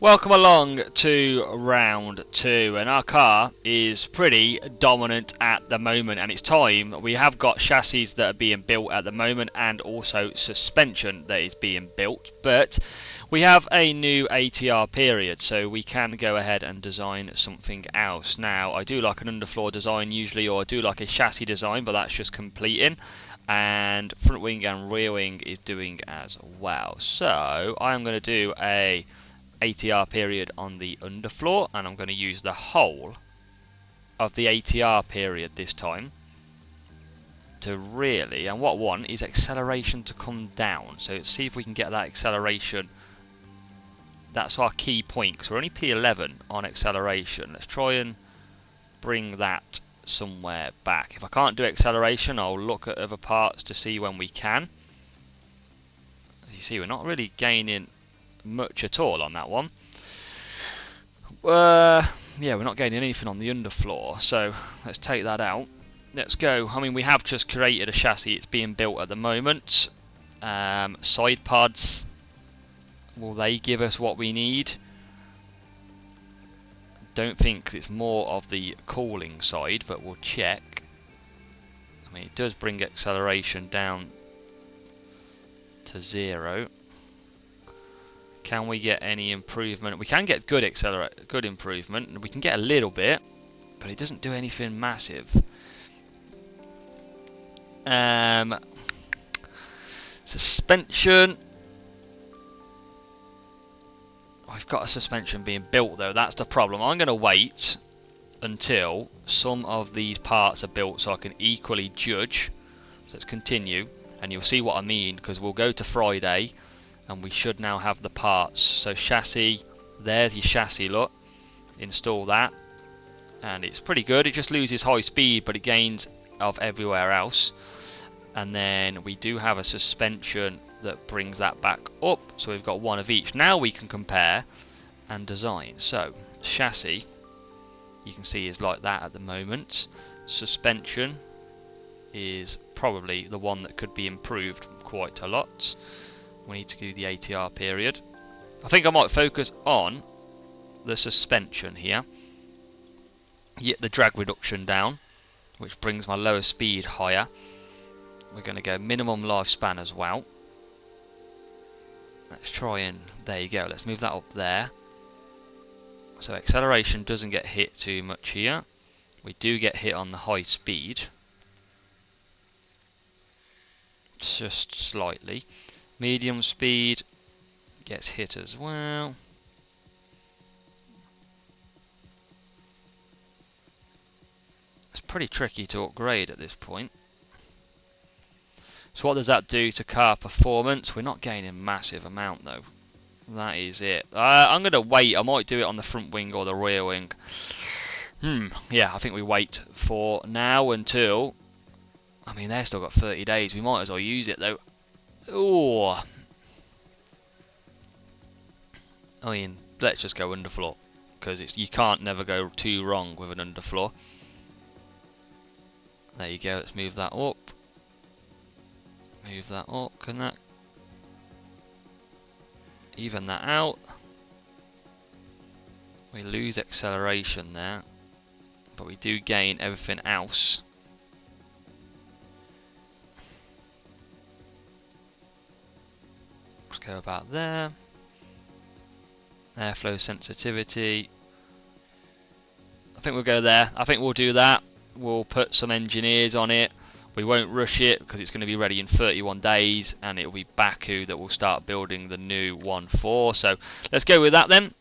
Welcome along to round two, and our car is pretty dominant at the moment, and it's time. We have got chassis that are being built at the moment and also suspension that is being built, but we have a new ATR period, so we can go ahead and design something else. Now, I do like an underfloor design usually, or I do like a chassis design, but that's just completing. And front wing and rear wing is doing as well. So I am going to do a ATR period on the underfloor, and I'm going to use the whole of the ATR period this time to really, and what I want is acceleration to come down. So let's see if we can get that acceleration. That's our key point, because we're only P11 on acceleration. Let's try and bring that somewhere back. If I can't do acceleration, I'll look at other parts to see when we can. As you see, we're not really gaining much at all on that one. Yeah, we're not gaining anything on the underfloor, so let's take that out. Let's go. I mean, we have just created a chassis. It's being built at the moment. Side pods, will they give us what we need? Don't think it's more of the cooling side, but we'll check. I mean, it does bring acceleration down to 0. Can we get any improvement? We can get good improvement, and we can get a little bit, but it doesn't do anything massive. Suspension. I've got a suspension being built though, that's the problem. I'm going to wait until some of these parts are built so I can equally judge. So let's continue, and you'll see what I mean, because we'll go to Friday and we should now have the parts. So chassis, there's your chassis, look. Install that, and it's pretty good. It just loses high speed, but it gains of everywhere else. And then we do have a suspension that brings that back up, so we've got one of each. Now we can compare and design. So chassis, you can see, is like that at the moment. Suspension is probably the one that could be improved quite a lot. We need to do the ATR period. I think I might focus on the suspension here. Get the drag reduction down, which brings my lower speed higher. We're going to go minimum lifespan as well. Let's try and, there you go, let's move that up there. So acceleration doesn't get hit too much here. We do get hit on the high speed, just slightly. Medium speed gets hit as well. It's pretty tricky to upgrade at this point. So what does that do to car performance? We're not gaining a massive amount though. That is it. I'm going to wait. I might do it on the front wing or the rear wing. Yeah, I think we wait for now until... I mean, they've still got 30 days. We might as well use it though. Oh, I mean, let's just go underfloor, because you can't never go too wrong with an underfloor. There you go. Let's move that up. Move that up. Can that even that out? We lose acceleration there, but we do gain everything else. Let's go about there. Airflow sensitivity. I think we'll go there. I think we'll do that. We'll put some engineers on it. We won't rush it because it's going to be ready in 31 days, and it will be Baku that will start building the new 1.4. So let's go with that then.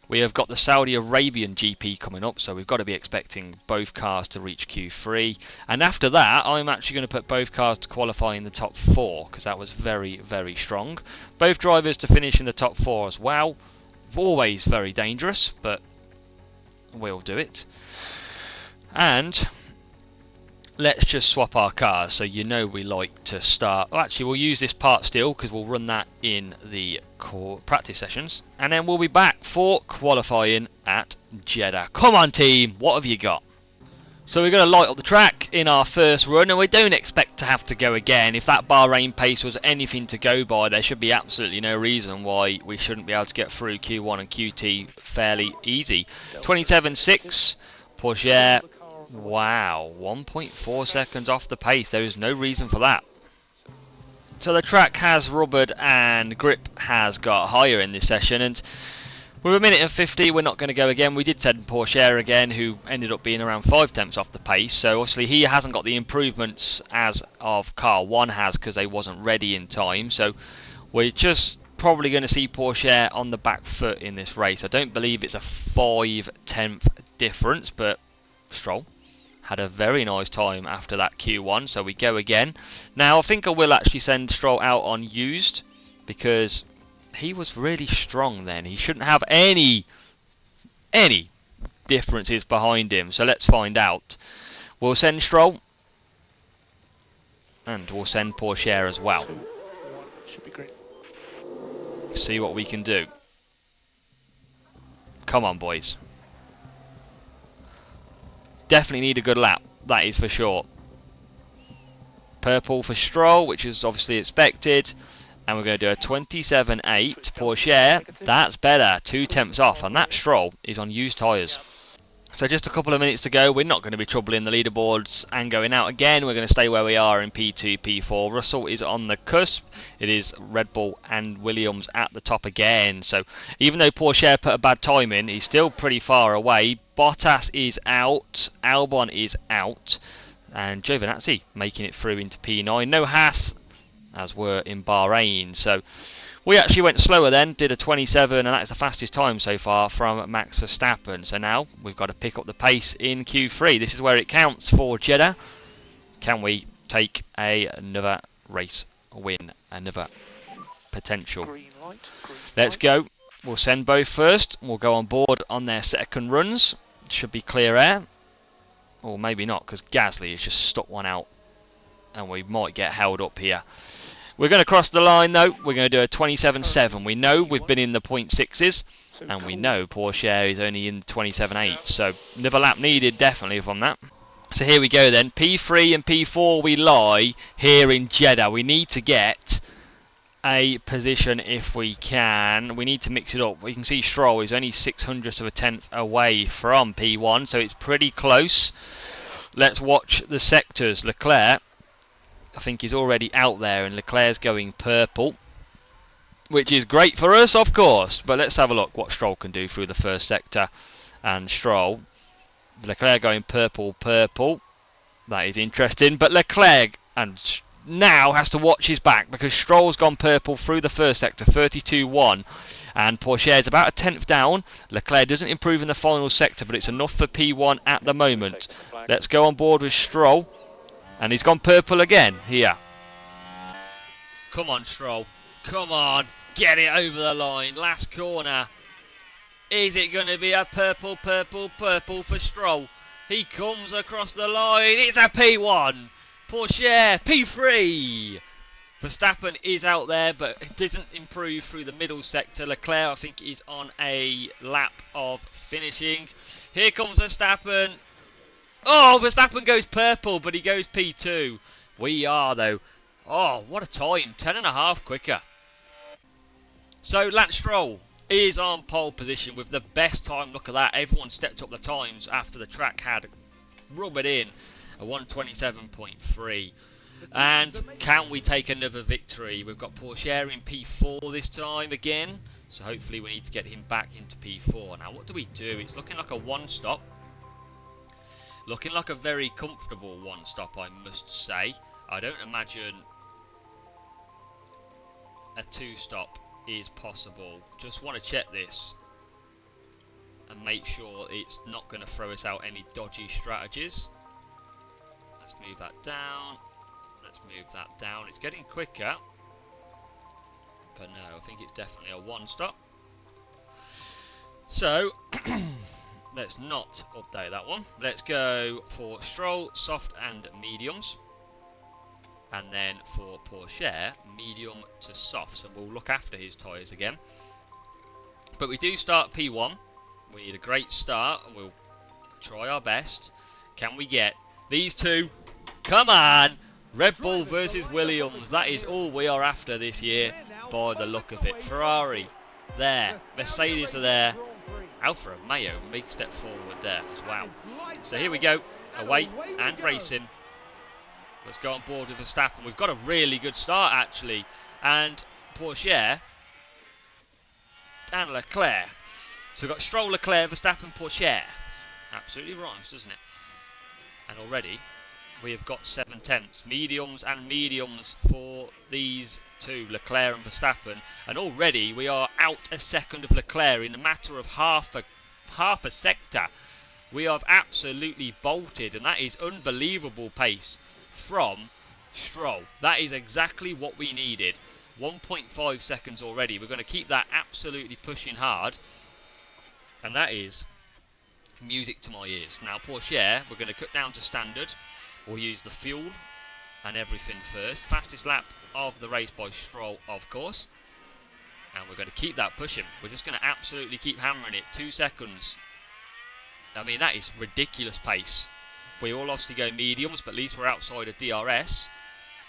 We have got the Saudi Arabian GP coming up, so we've got to be expecting both cars to reach Q3. And after that, I'm actually going to put both cars to qualify in the top 4, because that was very, very strong. Both drivers to finish in the top 4 as well. Always very dangerous, but we'll do it. And let's just swap our cars, so you know we like to start... Oh, actually, we'll use this part still, because we'll run that in the core practice sessions. And then we'll be back for qualifying at Jeddah. Come on, team, what have you got? So we're going to light up the track in our first run, and we don't expect to have to go again. If that Bahrain pace was anything to go by, there should be absolutely no reason why we shouldn't be able to get through Q1 and QT fairly easy. 27.6, Porsche. Wow, 1.4 seconds off the pace. There is no reason for that. So the track has rubbered and grip has got higher in this session, and with 1:50, we're not going to go again. We did send Porsche again, who ended up being around 5 tenths off the pace. So obviously he hasn't got the improvements as of car 1 has, because they wasn't ready in time. So we're just probably going to see Porsche on the back foot in this race. I don't believe it's a 5 tenth difference, but Stroll had a very nice time after that Q1. So we go again. Now I think I will actually send Stroll out on used, because he was really strong then. He shouldn't have any differences behind him. So let's find out. We'll send Stroll, and we'll send Porsche as well. Should be great. See what we can do. Come on, boys. Definitely need a good lap, that is for sure. Purple for Stroll, which is obviously expected. And we're going to do a 27.8 Porsche. That's better, 2 tenths off, and that Stroll is on used tyres. So just a couple of minutes to go. We're not going to be troubling the leaderboards and going out again. We're going to stay where we are in P2, P4. Russell is on the cusp. It is Red Bull and Williams at the top again. So even though Porsche put a bad time in, he's still pretty far away. Bottas is out. Albon is out. And Giovinazzi making it through into P9. No Haas, as were in Bahrain. So we actually went slower then, did a 27, and that's the fastest time so far from Max Verstappen. So now we've got to pick up the pace in Q3. This is where it counts for Jeddah. Can we take another race win, another potential? Let's go. We'll send both first. We'll go on board on their second runs. Should be clear air. Or maybe not, because Gasly has just stuck one out, and we might get held up here. We're going to cross the line though. We're going to do a 27.7. We know we've been in the 0.6s, and we know Porsche is only in 27.8. So another lap needed definitely from that. So here we go then. P3 and P4 we lie here in Jeddah. We need to get a position if we can. We need to mix it up. We can see Stroll is only 0.06 of a tenth away from P1, so it's pretty close. Let's watch the sectors. Leclerc, I think, is already out there, and Leclerc's going purple, which is great for us, of course. But let's have a look what Stroll can do through the first sector. And Stroll, Leclerc going purple. That is interesting. But Leclerc and now has to watch his back, because Stroll's gone purple through the first sector, 32.1, and Porsche is about a tenth down. Leclerc doesn't improve in the final sector, but it's enough for P1 at the moment. Let's go on board with Stroll. And he's gone purple again here. Come on, Stroll. Come on. Get it over the line. Last corner. Is it going to be a purple for Stroll? He comes across the line. It's a P1. Porsche, P3. Verstappen is out there, but it doesn't improve through the middle sector. Leclerc, I think, is on a lap of finishing. Here comes Verstappen. Oh, Verstappen goes purple, but he goes P2. We are, though. Oh, what a time. 10.5 quicker. So, Lance Stroll is on pole position with the best time. Look at that. Everyone stepped up the times after the track had rubbered in. A 127.3. And can we take another victory? We've got Porsche in P4 this time again. So, hopefully, we need to get him back into P4. Now, what do we do? It's looking like a one-stop. Looking like a very comfortable one-stop, I must say. I don't imagine a two-stop is possible. Just want to check this and make sure it's not going to throw us out any dodgy strategies. Let's move that down. Let's move that down. It's getting quicker. But no, I think it's definitely a one-stop. So... let's not update that one. Let's go for Stroll, soft and mediums. And then for Porsche, medium to soft. So we'll look after his tyres again. But we do start P1. We need a great start, and we'll try our best. Can we get these two? Come on! Red Bull versus Williams. That is all we are after this year by the look of it. Ferrari there. Mercedes are there. Alfa Romeo, big step forward there as well. So here we go. Away and racing. Let's go on board with Verstappen. We've got a really good start actually. And Porsche and Leclerc. So we've got Stroll, Leclerc, Verstappen, Porsche. Absolutely rhymes, doesn't it? And already we have got 7 tenths. Mediums and mediums for these two, Leclerc and Verstappen. And already we are out a second of Leclerc in a matter of half a sector. We have absolutely bolted, and that is unbelievable pace from Stroll. That is exactly what we needed. 1.5 seconds already. We're going to keep that absolutely pushing hard. And that is music to my ears. Now Porsche, we're going to cut down to standard. We'll use the fuel and everything first. Fastest lap of the race by Stroll, of course. And we're going to keep that pushing. We're just going to absolutely keep hammering it. 2 seconds. I mean, that is ridiculous pace. We all obviously go mediums, but at least we're outside of DRS.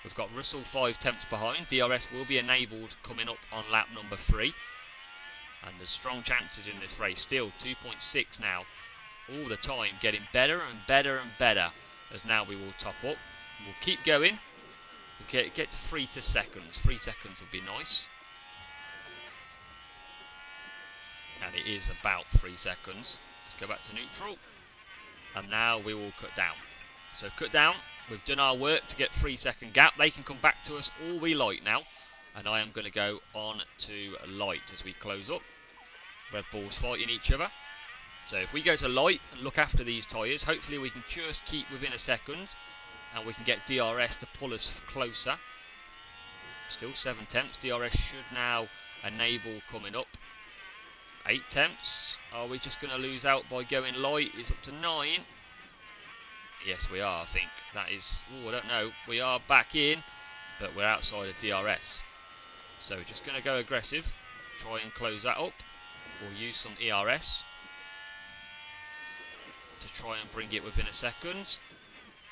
We've got Russell 5 tenths behind. DRS will be enabled coming up on lap number 3. And there's strong chances in this race. Still 2.6 now. All the time getting better and better and better. As now we will top up. We'll keep going. We'll get to 3 seconds. 3 seconds would be nice. And it is about 3 seconds. Let's go back to neutral. And now we will cut down. So cut down. We've done our work to get 3 second gap. They can come back to us all we like now. And I am going to go on to light as we close up. Red Bulls fighting each other. So if we go to light and look after these tyres, hopefully we can just keep within a second. And we can get DRS to pull us closer. Still 7 tenths. DRS should now enable coming up. 8 tenths. Are we just going to lose out by going light? It's up to 9. Yes, we are, I think. That is... oh, I don't know. We are back in, but we're outside of DRS. So we're just going to go aggressive. Try and close that up. We'll use some ERS to try and bring it within a second.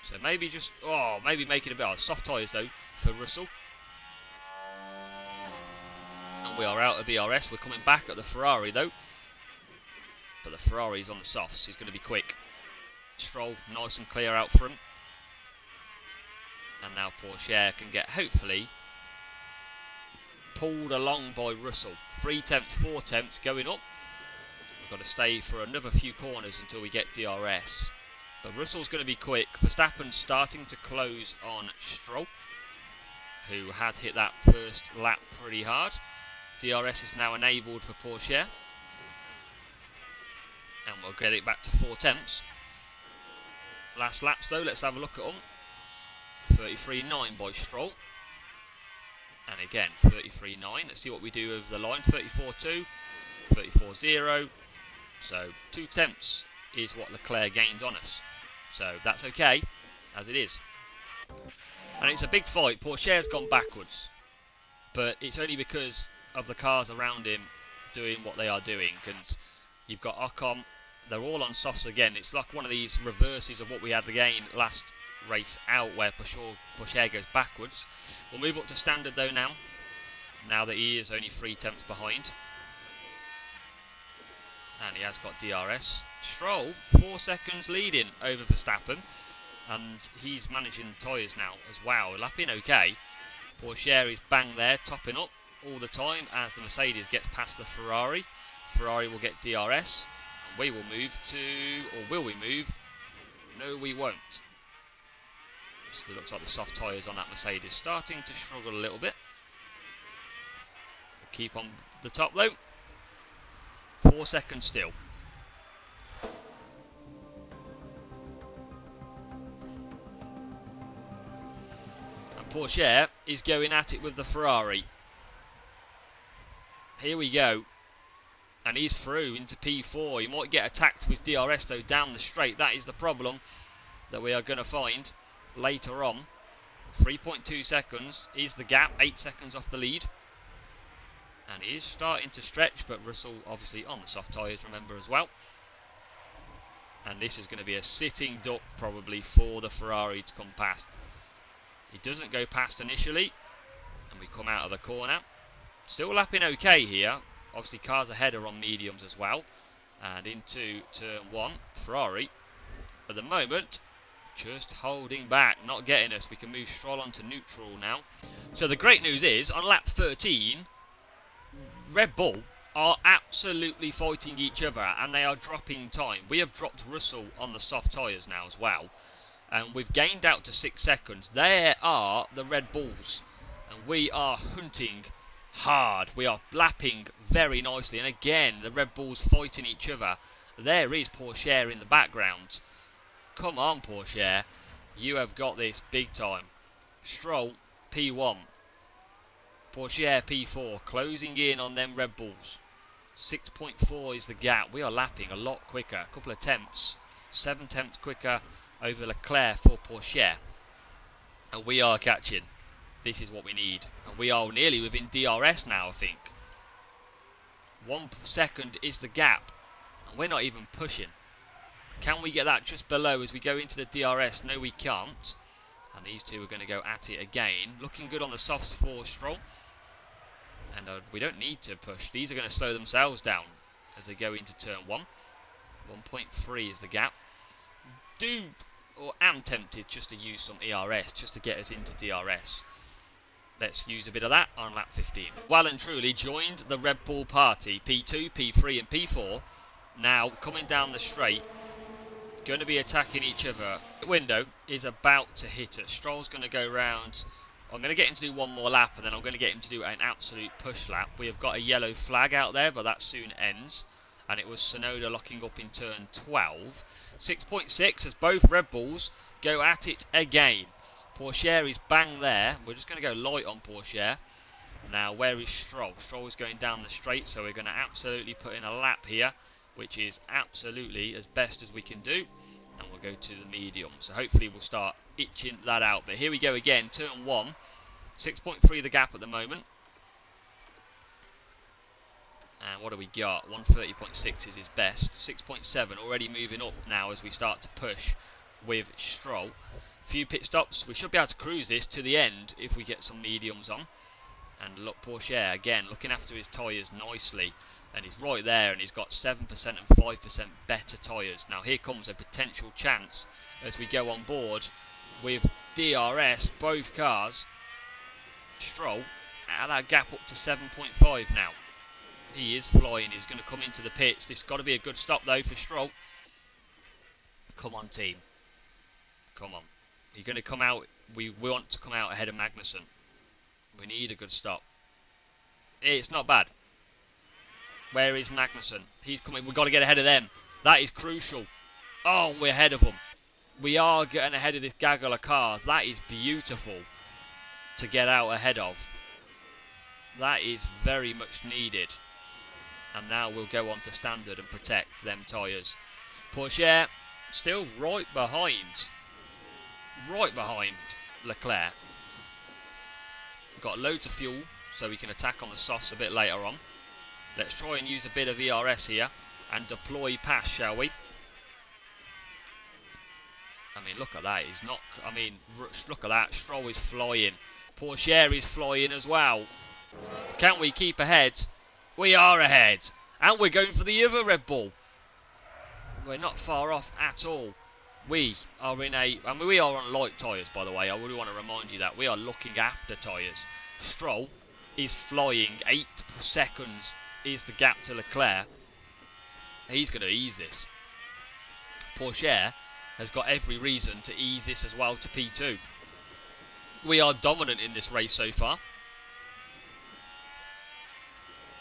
So maybe just... oh, maybe make it a bit... oh, soft tyres, though, for Russell. And we are out of ERS. We're coming back at the Ferrari, though. But the Ferrari is on the softs. He's going to be quick. Stroll nice and clear out front. And now Porsche can get, hopefully, pulled along by Russell. 3 tenths, 4 tenths going up. We've got to stay for another few corners until we get DRS. But Russell's going to be quick. Verstappen's starting to close on Stroll, who had hit that first lap pretty hard. DRS is now enabled for Porsche. And we'll get it back to 4 tenths. Last laps though, let's have a look at them. 33.9 by Stroll. And again, 33.9. Let's see what we do with the line. 34.2, 34.0. So 2 tenths is what Leclerc gains on us. So that's okay, as it is. And it's a big fight. Porsche's gone backwards. But it's only because of the cars around him doing what they are doing. And you've got Ocon. They're all on softs again. It's like one of these reverses of what we had again last race out, where Porsche goes backwards. We'll move up to standard though now. Now that he is only 3 tenths behind. And he has got DRS. Stroll, 4 seconds leading over Verstappen. And he's managing the tyres now as well. Lapping okay. Porsche is bang there, topping up all the time as the Mercedes gets past the Ferrari. Ferrari will get DRS. And we will move to... or will we move? No, we won't. Still looks like the soft tyres on that Mercedes starting to struggle a little bit. We'll keep on the top though. 4 seconds still. And Porsche is going at it with the Ferrari. Here we go. And he's through into P4. He might get attacked with DRS though down the straight. That is the problem that we are going to find later on. 3.2 seconds is the gap. 8 seconds off the lead. And he is starting to stretch, but Russell obviously on the soft tyres, remember, as well. And this is going to be a sitting duck probably for the Ferrari to come past. He doesn't go past initially, and we come out of the corner. Still lapping okay here. Obviously cars ahead are on mediums as well. And into turn 1, Ferrari at the moment just holding back, not getting us. We can move Stroll onto neutral now. So the great news is, on lap 13, Red Bull are absolutely fighting each other, and they are dropping time. We have dropped Russell on the soft tyres now as well, and we've gained out to 6 seconds. There are the Red Bulls, and we are hunting hard. We are lapping very nicely, and again, the Red Bulls fighting each other. There is Pourchaire in the background. Come on, Pourchaire. You have got this big time. Stroll, P1. Pourchaire, P4. Closing in on them Red Bulls. 6.4 is the gap. We are lapping a lot quicker. A couple of tenths. 7 tenths quicker over Leclerc for Pourchaire. And we are catching. This is what we need. And we are nearly within DRS now, I think. 1 second is the gap. And we're not even pushing. Can we get that just below as we go into the DRS? No, we can't. And these two are going to go at it again. Looking good on the softs for Stroll. And we don't need to push. These are going to slow themselves down as they go into turn 1. 1.3 is the gap. Am tempted just to use some ERS just to get us into DRS. Let's use a bit of that on lap 15. Well and truly joined the Red Bull party. P2, P3 and P4 now coming down the straight. Going to be attacking each other. The window is about to hit us. Stroll's going to go round. I'm going to get him to do one more lap, and then I'm going to get him to do an absolute push lap. We have got a yellow flag out there, but that soon ends. And it was Tsunoda locking up in turn 12. 6.6 as both Red Bulls go at it again. Pourchaire is bang there. We're just going to go light on Pourchaire. Now, where is Stroll? Stroll is going down the straight, so we're going to absolutely put in a lap here, which is absolutely as best as we can do, and we'll go to the medium. So hopefully we'll start itching that out. But here we go again, turn 1, 6.3 the gap at the moment. And what do we got? 130.6 is his best. 6.7 already moving up now as we start to push with Stroll. Few pit stops. We should be able to cruise this to the end if we get some mediums on. And look, Pourchaire again looking after his tyres nicely. And he's right there, and he's got 7% and 5% better tyres. Now here comes a potential chance as we go on board with DRS, both cars. Stroll, at that gap up to 7.5 now. He is flying, he's going to come into the pits. This has got to be a good stop though for Stroll. Come on team. Come on. You're going to come out, we want to come out ahead of Magnussen. We need a good stop. It's not bad. Where is Magnussen? He's coming. We've got to get ahead of them. That is crucial. Oh, we're ahead of them. We are getting ahead of this gaggle of cars. That is beautiful to get out ahead of. That is very much needed. And now we'll go on to standard and protect them tyres. Pourchaire still right behind Leclerc. We've got loads of fuel, so we can attack on the softs a bit later on. Let's try and use a bit of ERS here and deploy pass, shall we? I mean, look at that. He's not. I mean, look at that. Stroll is flying. Pourchaire is flying as well. Can we keep ahead? We are ahead. And we're going for the other Red Bull. We're not far off at all. We are in a... I mean, we are on light tyres, by the way. I really want to remind you that. We are looking after tyres. Stroll is flying. 8 seconds is the gap to Leclerc. He's going to ease this. Pourchaire has got every reason to ease this as well to P2. We are dominant in this race so far.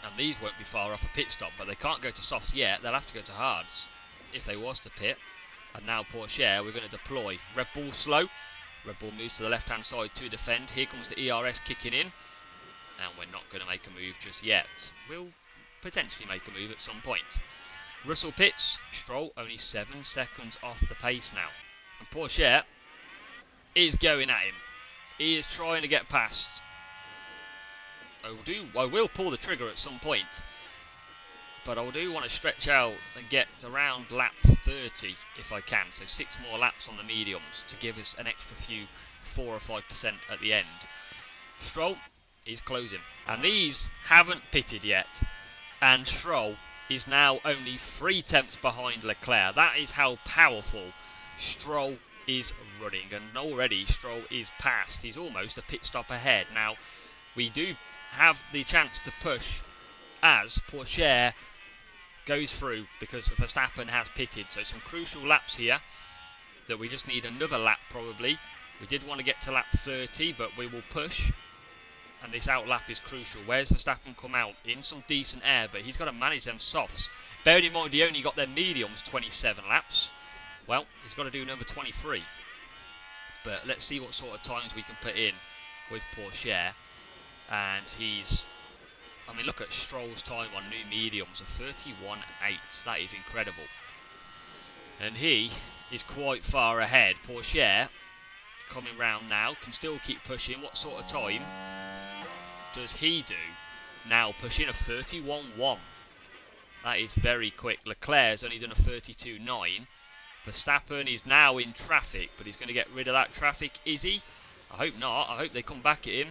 And these won't be far off a pit stop, but they can't go to softs yet. They'll have to go to hards if they was to pit. And now Pourchaire, we're going to deploy. Red Bull slow. Red Bull moves to the left-hand side to defend. Here comes the ERS kicking in. And we're not going to make a move just yet. We'll potentially make a move at some point. Russell pits. Stroll only 7 seconds off the pace now. And Pourchaire is going at him. He is trying to get past. I will pull the trigger at some point. but I do want to stretch out and get around lap 30 if I can. So 6 more laps on the mediums to give us an extra few 4 or 5% at the end. Stroll is closing, and these haven't pitted yet, and Stroll is now only 3 tenths behind Leclerc. That is how powerful Stroll is running, and already Stroll is past. He's almost a pit stop ahead. Now, we do have the chance to push as Pourchaire goes through because Verstappen has pitted. So some crucial laps here that we just need another lap probably. We did want to get to lap 30, but we will push. And this out lap is crucial. Where's Verstappen come out? In some decent air, but he's got to manage them softs. Bearing in mind he only got their mediums 27 laps. Well, he's got to do number 23. But let's see what sort of times we can put in with Pourchaire. And he's... I mean, look at Stroll's time on new mediums of 31.8. That is incredible. And he is quite far ahead. Pourchaire, coming round now, can still keep pushing. What sort of time does he do? Now pushing a 31.1. That is very quick. Leclerc's only done a 32.9. Verstappen is now in traffic, but he's going to get rid of that traffic. Is he? I hope not. I hope they come back at him.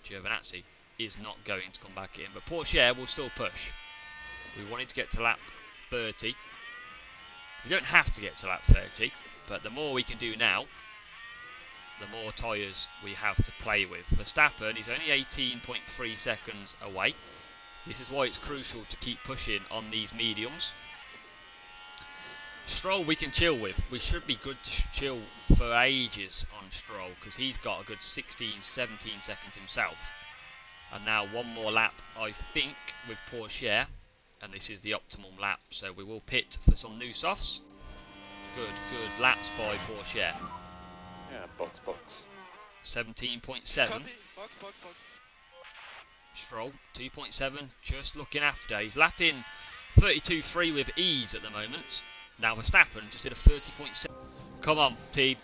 Giovinazzi is not going to come back at him, but Pourchaire will still push. We wanted to get to lap 30. We don't have to get to lap 30, but the more we can do now, the more tyres we have to play with. Verstappen is only 18.3 seconds away. This is why it's crucial to keep pushing on these mediums. Stroll we can chill with. We should be good to chill for ages on Stroll because he's got a good 16, 17 seconds himself. And now one more lap, I think, with Pourchaire. And this is the optimum lap, so we will pit for some new softs. Good laps by Pourchaire. Yeah, box. 17.7. Box. Stroll, 2.7, just looking after. He's lapping 32.3 with ease at the moment. Now Verstappen just did a 30.7. Come on, team.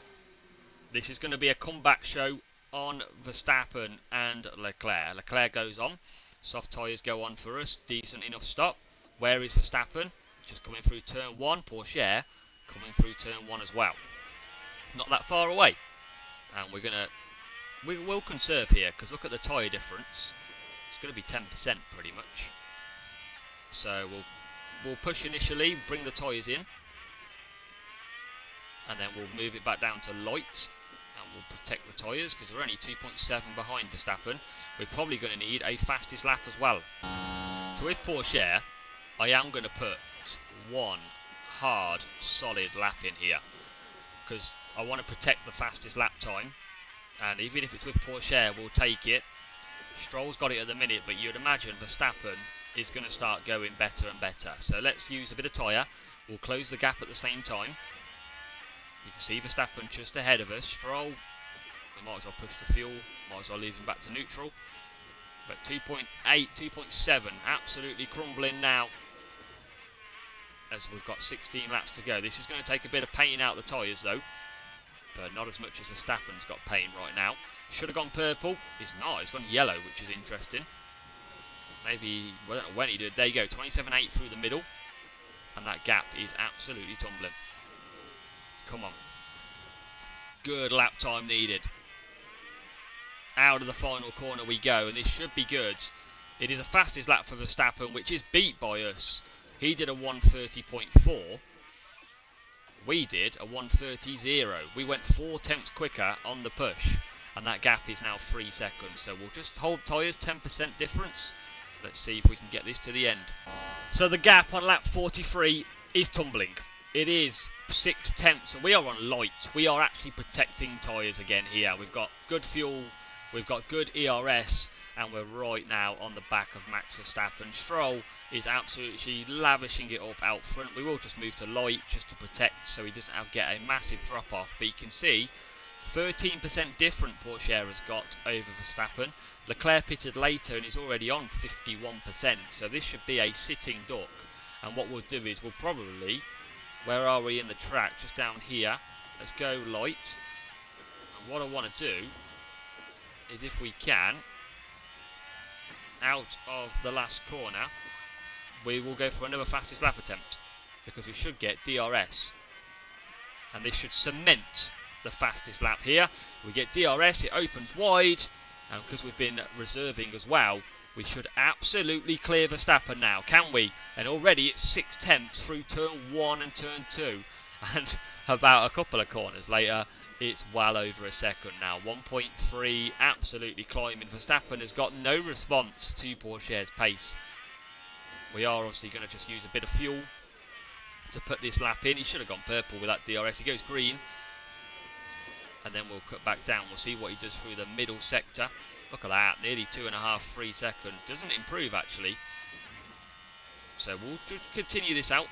This is going to be a comeback show on Verstappen and Leclerc. Leclerc goes on. Soft tyres go on for us. Decent enough stop. Where is Verstappen? Just coming through turn 1. Pourchaire coming through turn 1 as well. Not that far away. And we will conserve here because look at the tyre difference. It's going to be 10% pretty much. So we'll push initially, bring the tyres in. And then we'll move it back down to light. And we'll protect the tyres because we're only 2.7 behind Verstappen. We're probably going to need a fastest lap as well. So with Pourchaire, I am going to put one hard, solid lap in here. Because I want to protect the fastest lap time. And even if it's with Pourchaire, we'll take it. Stroll's got it at the minute, but you'd imagine Verstappen is going to start going better and better. So let's use a bit of tyre. We'll close the gap at the same time. You can see Verstappen just ahead of us. Stroll, we might as well push the fuel. Might as well leave him back to neutral. But 2.8, 2.7, absolutely crumbling now. As we've got 16 laps to go. This is going to take a bit of pain out the tyres though. But not as much as Verstappen's got pain right now. Should have gone purple. He's not. It's gone yellow, which is interesting. Maybe, well, I don't know when he did. There you go, 27.8 through the middle. And that gap is absolutely tumbling. Come on. Good lap time needed. Out of the final corner we go, and this should be good. It is the fastest lap for Verstappen, which is beat by us. He did a 1:30.4. We did a 1:30.0. We went 4 tenths quicker on the push, and that gap is now 3 seconds. So we'll just hold tyres, 10% difference. Let's see if we can get this to the end. So the gap on lap 43 is tumbling. It is 6 tenths, and we are on light. We are actually protecting tyres again here. We've got good fuel, we've got good ERS, and we're right now on the back of Max Verstappen. Stroll is absolutely lavishing it up out front. We will just move to light just to protect so he doesn't get a massive drop off. But you can see 13% different Pourchaire has got over Verstappen. Leclerc pitted later and is already on 51%. So this should be a sitting duck. And what we'll do is we'll probably, where are we in the track? Just down here. Let's go light. And what I want to do is, if we can, out of the last corner, we will go for another fastest lap attempt, because we should get DRS. And this should cement the fastest lap here. We get DRS, it opens wide, and because we've been reserving as well, we should absolutely clear Verstappen now, can we? And already it's 6/10 through turn 1 and turn 2, and about a couple of corners later, it's well over a second now. 1.3, absolutely climbing. Verstappen has got no response to Pourchaire's pace. We are obviously going to just use a bit of fuel to put this lap in. He should have gone purple with that DRS. He goes green, and then we'll cut back down. We'll see what he does through the middle sector. Look at that, nearly 2.5, 3 seconds. Doesn't improve actually. So we'll continue this out,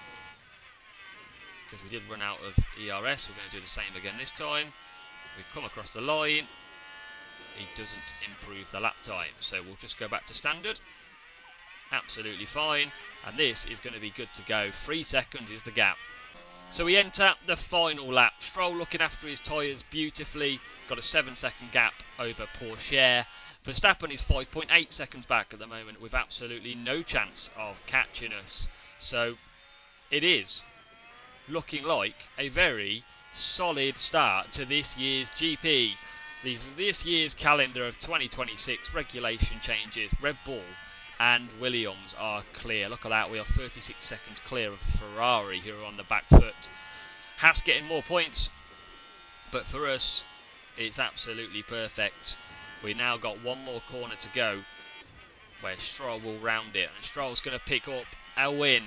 because we did run out of ERS. We're going to do the same again this time. We come across the line. He doesn't improve the lap time, so we'll just go back to standard. Absolutely fine, and this is going to be good to go. 3 seconds is the gap. So we enter the final lap. Stroll looking after his tyres beautifully. Got a 7-second gap over Pourchaire. Verstappen is 5.8 seconds back at the moment, with absolutely no chance of catching us. So it is looking like a very solid start to this year's GP. This year's calendar of 2026 regulation changes. Red Bull and Williams are clear. Look at that, we are 36 seconds clear of Ferrari, who are on the back foot. Haas getting more points, but for us, it's absolutely perfect. We now got one more corner to go, where Stroll will round it, and Stroll's going to pick up a win.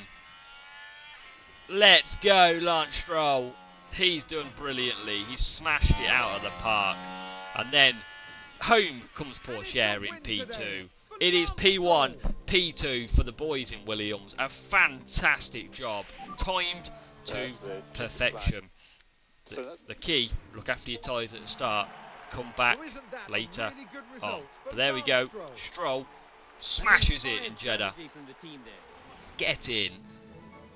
Let's go, Lance Stroll. He's done brilliantly. He's smashed it out of the park. And then home comes Pourchaire in P2. It is P1, P2 for the boys in Williams. A fantastic job. Timed to perfection. The key, look after your tyres at the start. Come back later on. But there we go. Stroll smashes it in Jeddah. Get in.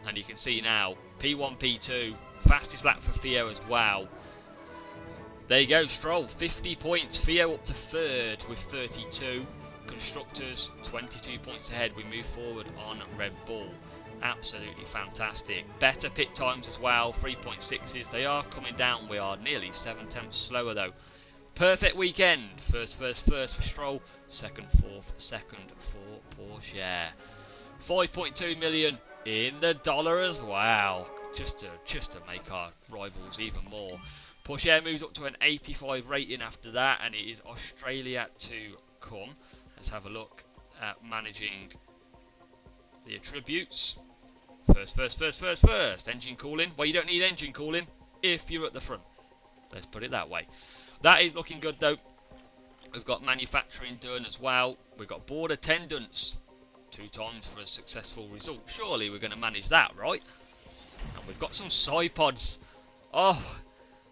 And you can see now, P1, P2. Fastest lap for Theo as well. There you go, Stroll, 50 points. Theo up to third with 32. Constructors, 22 points ahead. We move forward on Red Bull. Absolutely fantastic. Better pit times as well, 3.6s. They are coming down. We are nearly 7/10 slower though. Perfect weekend. First for Stroll. Second for Pourchaire. 5.2 million in the dollar as well. Just to make our rivals even more. Pourchaire moves up to an 85 rating after that, and it is Australia to come. Let's have a look at managing the attributes. First. Engine cooling. Well, you don't need engine cooling if you're at the front. Let's put it that way. That is looking good, though. We've got manufacturing done as well. We've got board attendance. 2 times for a successful result. Surely we're going to manage that, right? And we've got some side pods. Oh,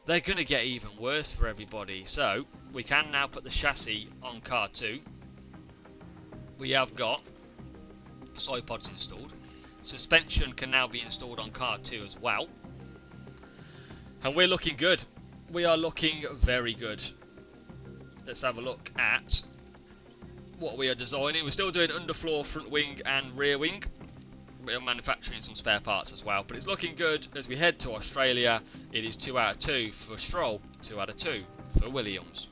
they're going to get even worse for everybody. So, we can now put the chassis on car 2. We have got side pods installed. Suspension can now be installed on car 2 as well. And we're looking good. We are looking very good. Let's have a look at what we are designing. We're still doing underfloor, front wing and rear wing. We are manufacturing some spare parts as well. But it's looking good as we head to Australia. It is 2 out of 2 for Stroll, 2 out of 2 for Williams.